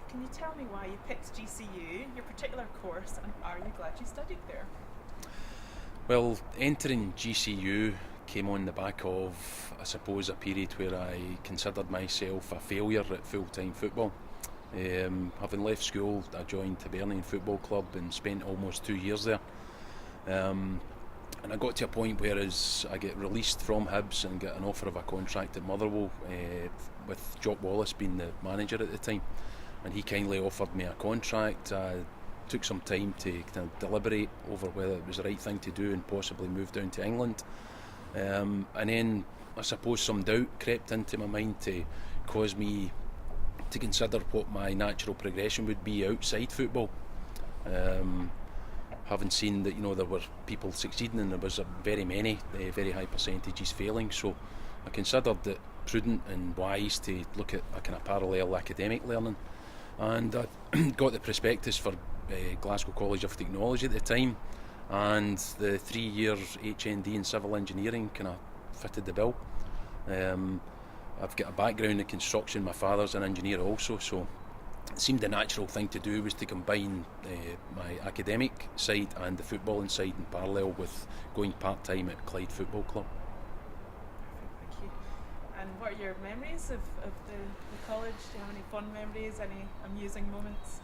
can you tell me why you picked GCU, your particular course, and are you glad you studied there? Well, entering GCU came on the back of, I suppose, a period where I considered myself a failure at full-time football. Having left school, I joined Hibernian Football Club and spent almost 2 years there. And I got to a point where as I get released from Hibs and get an offer of a contract at Motherwell, with Jock Wallace being the manager at the time, and he kindly offered me a contract. I took some time to kind of deliberate over whether it was the right thing to do and possibly move down to England. And then I suppose some doubt crept into my mind to cause me to consider what my natural progression would be outside football. Having seen that there were people succeeding and there was very many very high percentages failing, so I considered it prudent and wise to look at a kind of parallel academic learning, and I got the prospectus for Glasgow College of Technology at the time, and the 3-year HND in civil engineering kind of fitted the bill. I've got a background in construction, my father's an engineer also, so it seemed the natural thing to do was to combine my academic side and the footballing side in parallel with going part-time at Clyde Football Club. Thank you. And what are your memories of the college? Do you have any fond memories, any amusing moments?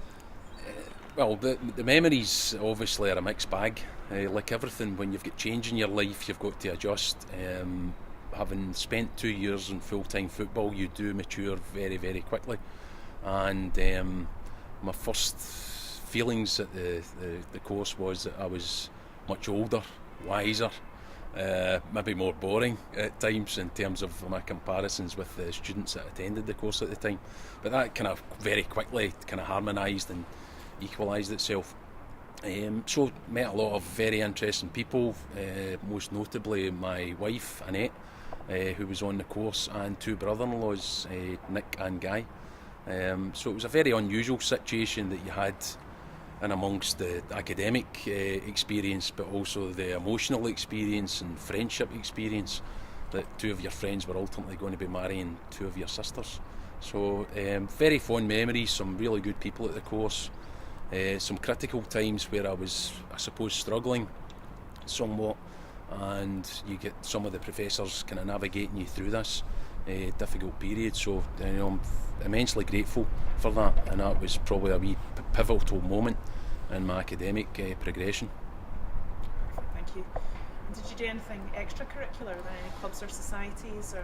Well, the memories obviously are a mixed bag. Like everything, when you've got change in your life, you've got to adjust. Having spent 2 years in full-time football, you do mature very, very quickly. And my first feelings at the course was that I was much older, wiser, maybe more boring at times in terms of my comparisons with the students that attended the course at the time. But that kind of very quickly kind of harmonised and equalised itself. So met a lot of very interesting people, most notably my wife Annette, who was on the course, and 2 brother-in-laws, Nick and Guy. So it was a very unusual situation that you had in amongst the academic experience, but also the emotional experience and friendship experience, that 2 of your friends were ultimately going to be marrying 2 of your sisters. So very fond memories, some really good people at the course, some critical times where I was, I suppose, struggling somewhat, and you get some of the professors kind of navigating you through this difficult period. So I'm immensely grateful for that, and that was probably a wee pivotal moment in my academic progression. Thank you. And did you do anything extracurricular? Were there any clubs or societies?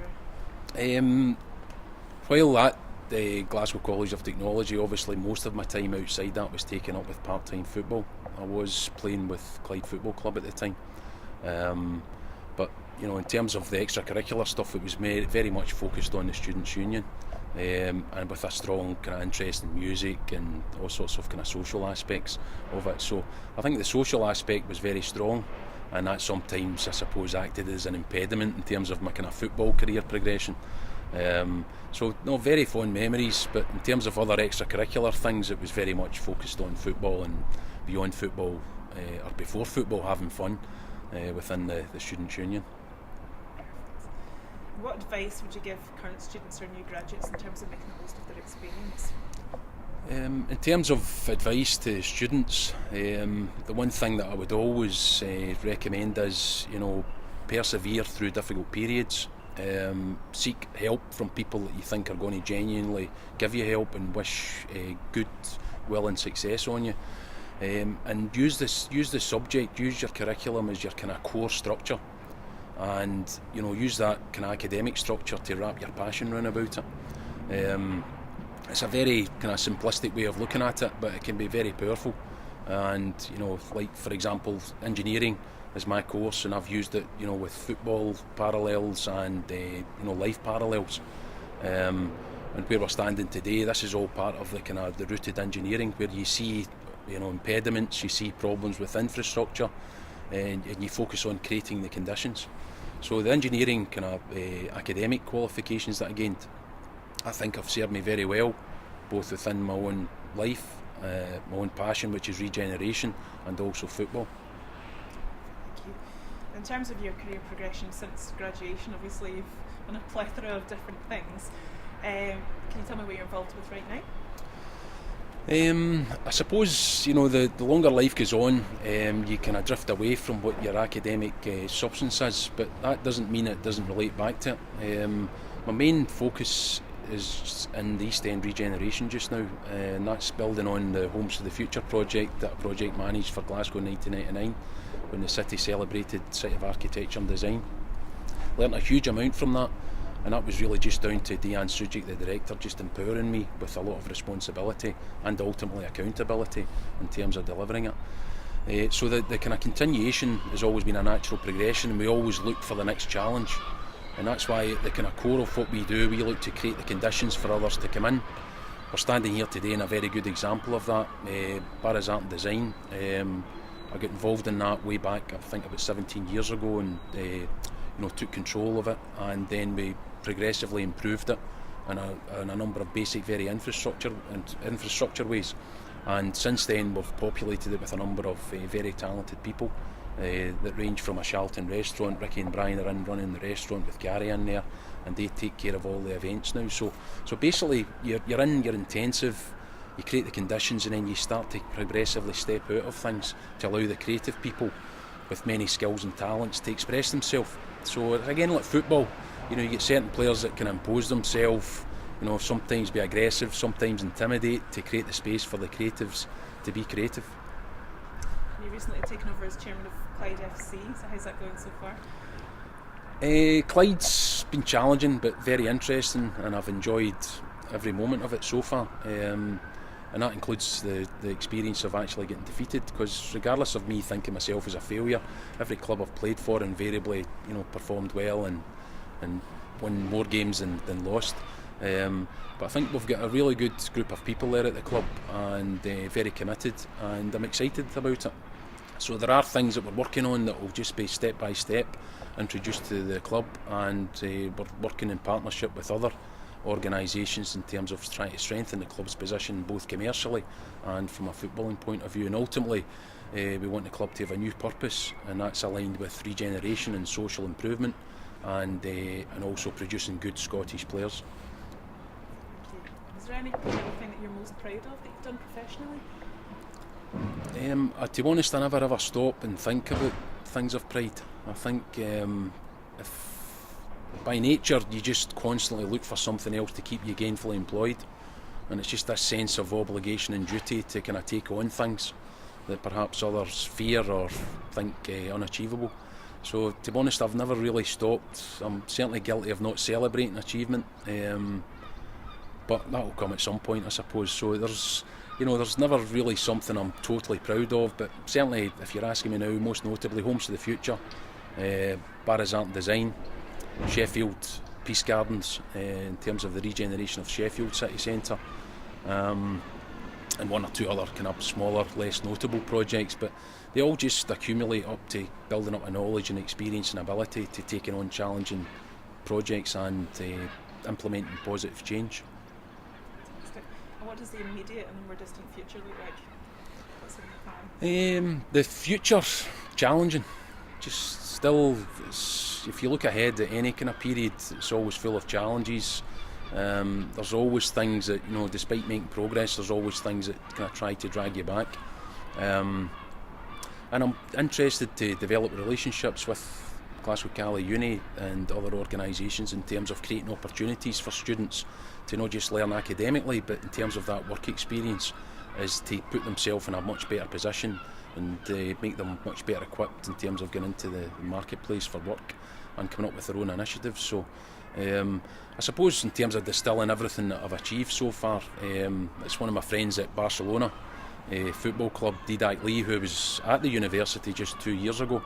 While at the Glasgow College of Technology, obviously most of my time outside that was taken up with part-time football. I was playing with Clyde Football Club at the time, but in terms of the extracurricular stuff, it was very much focused on the Students' Union, and with a strong kind of interest in music and all sorts of kind of social aspects of it. So I think the social aspect was very strong, and that sometimes, I suppose, acted as an impediment in terms of my kind of football career progression. So very fond memories, but in terms of other extracurricular things, it was very much focused on football and beyond football, or before football, having fun within the Students' Union. What advice would you give current students or new graduates in terms of making the most of their experience? In terms of advice to students, the one thing that I would always recommend is, persevere through difficult periods. Seek help from people that you think are going to genuinely give you help and wish good will and success on you. And use the subject, use your curriculum as your kind of core structure, and use that kind of academic structure to wrap your passion around about it. It's a very kind of simplistic way of looking at it, but it can be very powerful. And like for example, engineering is my course, and I've used it with football parallels and life parallels. And where we're standing today, this is all part of the kind of the rooted engineering, where you see impediments, you see problems with infrastructure, and you focus on creating the conditions. So the engineering kind of academic qualifications that I gained, I think have served me very well, both within my own life, my own passion, which is regeneration, and also football. Thank you. In terms of your career progression since graduation, obviously you've done a plethora of different things. Can you tell me what you're involved with right now? I suppose the longer life goes on, you kind of drift away from what your academic substance is, but that doesn't mean it doesn't relate back to it. My main focus is in the East End regeneration just now, and that's building on the Homes for the Future project that I project managed for Glasgow in 1999 when the city celebrated Site of Architecture and Design. Learned a huge amount from that, and that was really just down to Deanne Sujic, the director, just empowering me with a lot of responsibility and ultimately accountability in terms of delivering it. So the kind of continuation has always been a natural progression, and we always look for the next challenge, and that's why the kind of core of what we do, we look to create the conditions for others to come in. We're standing here today in a very good example of that. Barra's Art and Design, I got involved in that way back, I think about 17 years ago, and took control of it, and then we progressively improved it in a number of basic very infrastructure ways, and since then we've populated it with a number of very talented people that range from a Charlton restaurant. Ricky and Brian are in running the restaurant with Gary in there, and they take care of all the events now. So basically you're in your intensive, you create the conditions, and then you start to progressively step out of things to allow the creative people with many skills and talents to express themselves. So again, like football, you get certain players that can impose themselves, sometimes be aggressive, sometimes intimidate, to create the space for the creatives to be creative. You recently taken over as chairman of Clyde FC, so how's that going so far? Clyde's been challenging but very interesting, and I've enjoyed every moment of it so far. And that includes the experience of actually getting defeated, because regardless of me thinking myself as a failure, every club I've played for invariably performed well and won more games than lost. But I think we've got a really good group of people there at the club, and very committed, and I'm excited about it. So there are things that we're working on that will just be step by step introduced to the club, and we're working in partnership with other organisations in terms of trying to strengthen the club's position both commercially and from a footballing point of view. And ultimately we want the club to have a new purpose, and that's aligned with regeneration and social improvement, and also producing good Scottish players. Is there anything that you're most proud of that you've done professionally? To be honest, I never ever stop and think about things of pride. I think if by nature you just constantly look for something else to keep you gainfully employed, and it's just this sense of obligation and duty to kind of take on things that perhaps others fear or think unachievable. So to be honest, I've never really stopped. I'm certainly guilty of not celebrating achievement, but that will come at some point, I suppose. So there's never really something I'm totally proud of, but certainly if you're asking me now, most notably Homes to the Future, Barra's Art and Design, Sheffield Peace Gardens, in terms of the regeneration of Sheffield city centre, and one or two other kind of smaller, less notable projects, but they all just accumulate up to building up a knowledge and experience and ability to taking on challenging projects and implementing positive change. And what does the immediate and more distant future look like? What's in the plan? The future's challenging. Just still, if you look ahead at any kind of period, it's always full of challenges. There's always things that, despite making progress, there's always things that kind of try to drag you back. And I'm interested to develop relationships with Glasgow Cali Uni and other organisations in terms of creating opportunities for students to not just learn academically, but in terms of that work experience, is to put themselves in a much better position and make them much better equipped in terms of getting into the marketplace for work and coming up with their own initiatives. So I suppose in terms of distilling everything that I've achieved so far, it's one of my friends at Barcelona football club, Didac Lee, who was at the university just 2 years ago,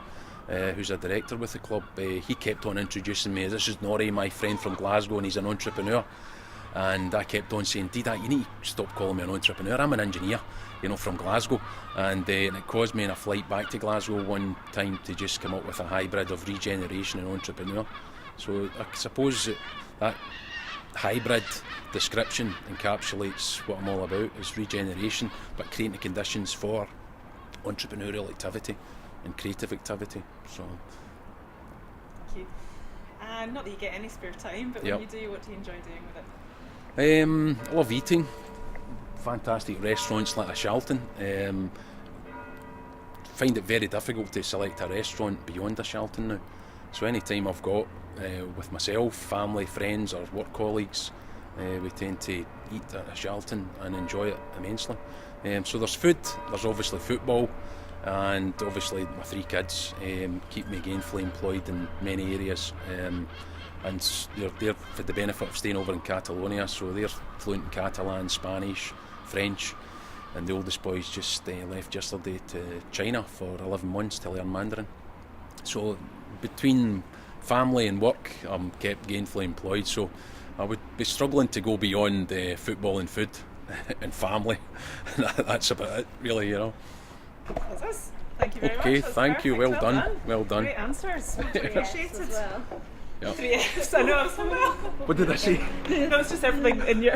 who's a director with the club. He kept on introducing me, this is Norrie, my friend from Glasgow, and he's an entrepreneur. And I kept on saying, Didac, you need to stop calling me an entrepreneur, I'm an engineer, from Glasgow. And it caused me in a flight back to Glasgow one time to just come up with a hybrid of regeneration and entrepreneur. So I suppose that hybrid description encapsulates what I'm all about, is regeneration, but creating the conditions for entrepreneurial activity and creative activity. So. Thank you. And not that you get any spare time, but when you do, what do you enjoy doing with it? I love eating. fantastic restaurants like a Shelton. Find it very difficult to select a restaurant beyond a Shelton now. So any time I've got with myself, family, friends or work colleagues, we tend to eat at a Shelton and enjoy it immensely. So there's food, there's obviously football, and obviously my 3 kids keep me gainfully employed in many areas, and they're for the benefit of staying over in Catalonia, so they're fluent in Catalan, Spanish, French, and the oldest boy's just left yesterday to China for 11 months to learn Mandarin. So between family and work, I'm kept gainfully employed, so I would be struggling to go beyond football and food and family. That's about it, really, you know. That's us. Thank you very much. Okay, That's thank you. perfect. Well done. Well done. Great answers. Much appreciated. As well. Yep. Yes, I know. What did I say? No, it's just everything in your